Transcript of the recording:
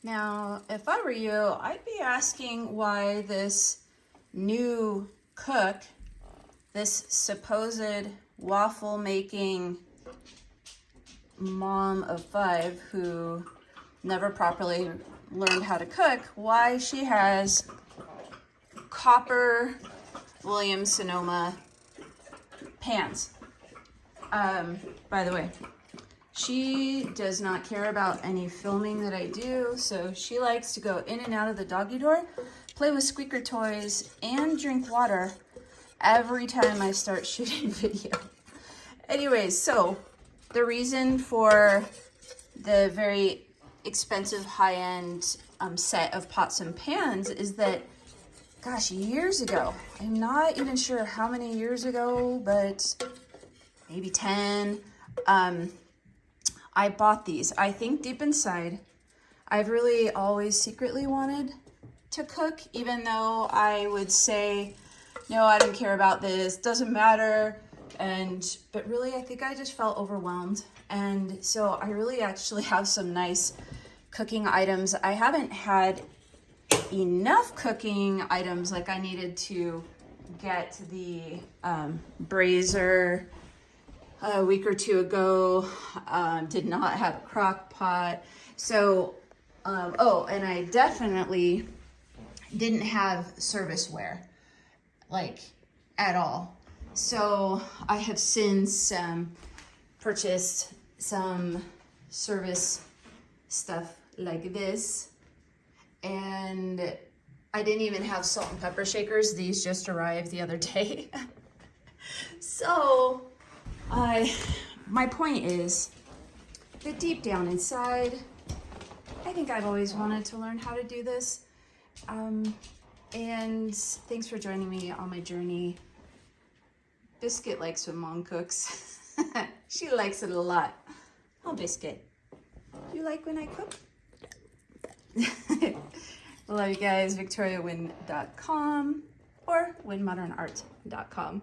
Now, if I were you, I'd be asking why this new cook, this supposed waffle making mom of 5 who never properly learned how to cook, why she has copper Williams Sonoma pans. By the way, she does not care about any filming that I do, so she likes to go in and out of the doggy door, play with squeaker toys, and drink water every time I start shooting video. Anyways, so the reason for the very expensive high-end set of pots and pans is that, gosh, years ago, I'm not even sure how many years ago, but maybe 10, I bought these. I think deep inside, I've really always secretly wanted to cook, even though I would say, no, I don't care about this, doesn't matter. But really, I think I just felt overwhelmed. And so I really actually have some nice cooking items. I haven't had enough cooking items, like I needed to get the brazier a week or 2 ago. Did not have a crock pot. So, oh, and I definitely didn't have serviceware, like at all. So I have since purchased some service stuff like this, and I didn't even have salt and pepper shakers. These just arrived the other day. So my point is that deep down inside, I think I've always wanted to learn how to do this. And thanks for joining me on my journey. Biscuit likes when Mom cooks. She likes it a lot. Oh, Biscuit, you like when I cook? Love you guys. VictoriaWynn.com or WynnModernArt.com.